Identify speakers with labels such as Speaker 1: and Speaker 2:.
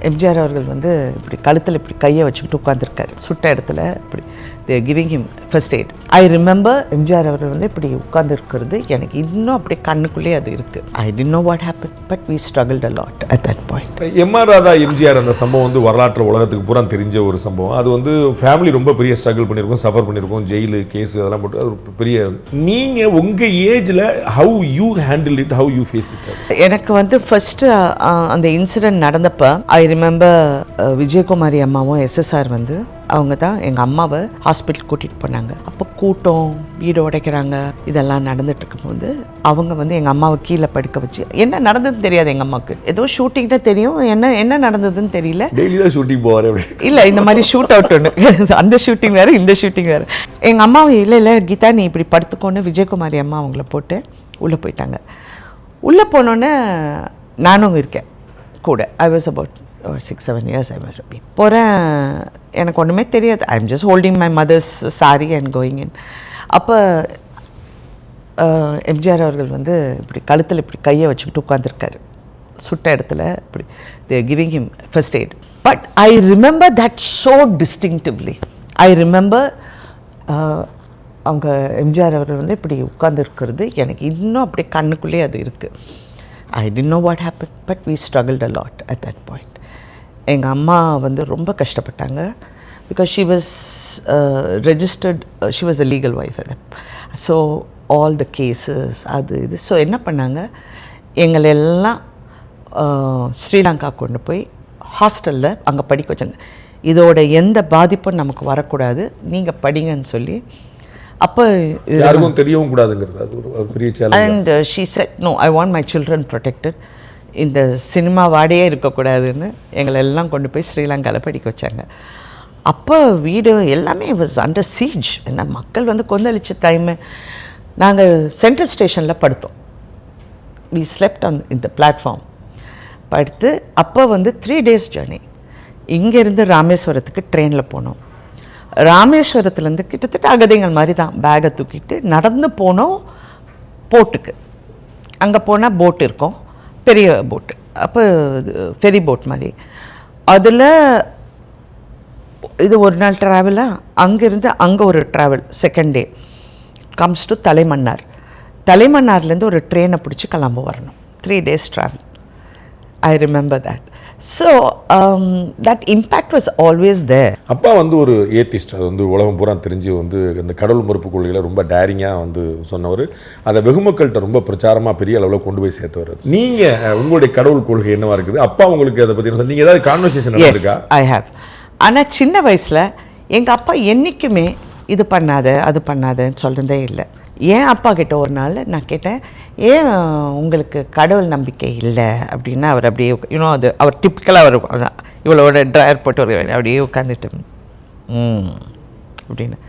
Speaker 1: எம்ஜிஆர் அவர்கள் வந்து இப்படி கழுத்தில் இப்படி கையை வச்சுக்கிட்டு உட்காந்துருக்காரு சுட்ட இடத்துல இப்படி giving him first eight. I remember MGR அவர்கள் வந்து இப்படி உட்காந்துருக்கிறது எனக்கு இன்னும் அப்படியே கண்ணுக்குள்ளேயே அது இருக்குது. I did know what happen but we struggled a lot at that point.
Speaker 2: M R Radha MGR அந்த சம்பவம் வந்து வரலாற்று உலகத்துக்கு பூரா தெரிஞ்ச ஒரு சம்பவம். அது வந்து ஃபேமிலி ரொம்ப பெரிய ஸ்ட்ரகிள் பண்ணியிருக்கோம், சஃபர் பண்ணியிருக்கோம், ஜெயிலு கேஸ் அதெல்லாம் போட்டு அது ஒரு பெரிய. நீங்கள் உங்கள் ஏஜில் how you handle it, how you face it?
Speaker 1: எனக்கு வந்து ஃபஸ்ட்டு அந்த இன்சிடென்ட் நடந்தப்போ ஐ ரிமெம்பர் விஜயகுமாரி அம்மாவும் எஸ்எஸ்ஆர் வந்து அவங்க தான் எங்கள் அம்மாவை ஹாஸ்பிட்டல் கூட்டிகிட்டு போனாங்க. அப்போ கூட்டம் வீடு உடைக்கிறாங்க இதெல்லாம் நடந்துட்டு இருக்கும்போது அவங்க வந்து எங்கள் அம்மாவை கீழே படுக்க வச்சு என்ன நடந்ததுன்னு தெரியாது. எங்கள் அம்மாவுக்கு ஏதோ ஷூட்டிங் தான் தெரியும், என்ன நடந்ததுன்னு தெரியல.
Speaker 2: டெய்லி தான் ஷூட்டிங் போவார்
Speaker 1: இல்லை, இந்த மாதிரி ஷூட் அவுட் ஒன்று, அந்த ஷூட்டிங் வேறு இந்த ஷூட்டிங் வேறு. எங்கள் அம்மாவை இல்லை கீதா நீ இப்படி படுத்துக்கோன்னு விஜயகுமாரி அம்மா அவங்கள போட்டு உள்ளே போயிட்டாங்க. உள்ளே போனோன்னே நானும் இருக்கேன் கூட. I was about 6-7 years I must be. போகிறேன், எனக்கு ஒன்றுமே தெரியாது. I am just holding my mother's sorry and going in. அப்போ எம்ஜிஆர் அவர்கள் வந்து இப்படி கழுத்தில் இப்படி கையை வச்சுக்கிட்டு உட்காந்துருக்காரு சுட்ட இடத்துல இப்படி giving him first eight. But I remember that so டிஸ்டிங்டிவ்லி. I remember அவங்க எம்ஜிஆர் அவர்கள் வந்து இப்படி உட்காந்துருக்கிறது எனக்கு இன்னும் அப்படியே கண்ணுக்குள்ளேயே அது இருக்குது. I did know what happen but we struggled a lot at that point. எங்கள் அம்மா வந்து ரொம்ப கஷ்டப்பட்டாங்க because she was registered, she was a legal wife அது. ஸோ ஆல் த கேஸஸ் அது இது. ஸோ என்ன பண்ணாங்க, எங்களெல்லாம் ஸ்ரீலங்கா கொண்டு போய் ஹாஸ்டலில் அங்கே படிக்க வச்சாங்க. இதோட எந்த பாதிப்பும் நமக்கு வரக்கூடாது, நீங்கள் படிங்கன்னு சொல்லி. அப்போ
Speaker 2: யாருக்கும் தெரியவும் கூடாதுங்கிறது அது ஒரு பெரிய challenge.
Speaker 1: And she said no, I want my children protected, இந்த சினிமா வாடையே இருக்கக்கூடாதுன்னு எங்களை எல்லாம் கொண்டு போய் ஸ்ரீலங்காவில் படிக்க வச்சாங்க. அப்போ வீடு எல்லாமே வாஸ் அண்டர் சீஜ். என்ன மக்கள் வந்து கொந்தளிச்ச டைமு. நாங்கள் சென்ட்ரல் ஸ்டேஷனில் படுத்தோம். வி ஸ்லெப்ட் ஆன் இந்த பிளாட்ஃபார்ம் படுத்து. அப்போ வந்து 3 days ஜர்னி. இங்கேருந்து ராமேஸ்வரத்துக்கு ட்ரெயினில் போனோம். ராமேஸ்வரத்துலேருந்து கிட்டத்தட்ட அகதிகள் மாதிரி தான் பேகை தூக்கிட்டு நடந்து போனோம் போட்டுக்கு. அங்கே போனால் போட் இருக்கும், பெரிய போட்டு, அப்போ ஃபெரி போட் மாதிரி. அதில் இது ஒரு நாள் ட்ராவலாக. அங்கேருந்து அங்கே ஒரு travel second day comes to Talaimannar. தலைமன்னார்லேருந்து ஒரு ட்ரெயினை பிடிச்சி கிளம்ப வரணும். 3 days travel. I remember that. So that impact was always there.
Speaker 2: அப்பா வந்து ஒரு ஏத்திஸ்ட், அது வந்து உலகம் பூரா தெரிஞ்சு வந்து இந்த கடவுள் மறுப்பு கொள்கைகளை ரொம்ப டேரிங்காக வந்து சொன்னவர். அதை வெகுமக்கள்கிட்ட ரொம்ப பிரச்சாரமாக பெரிய அளவில் கொண்டு போய் சேர்த்தவர். நீங்கள் உங்களுடைய கடவுள் கொள்கை என்னவா இருக்குது? அப்பா உங்களுக்கு அதை பற்றி நீங்கள் ஏதாவது கான்வர்சேஷன் இருக்கா?
Speaker 1: I have. ஆனால் சின்ன வயசில் எங்கள் அப்பா என்றைக்குமே இது பண்ணாத அது பண்ணாதன்னு சொல்கிறதே இல்லை. ஏன் அப்பா கிட்ட ஒரு நாள் நான் கேட்டேன், ஏன் உங்களுக்கு கடவுள் நம்பிக்கை இல்லை அப்படின்னா அவர் அப்படியே யூனோ அது அவர் டிப்பிக்கலாக வரும். அதான் இவ்வளோட ட்ரையர் போட்டு அப்படியே உட்காந்துட்டு அப்படின்னு.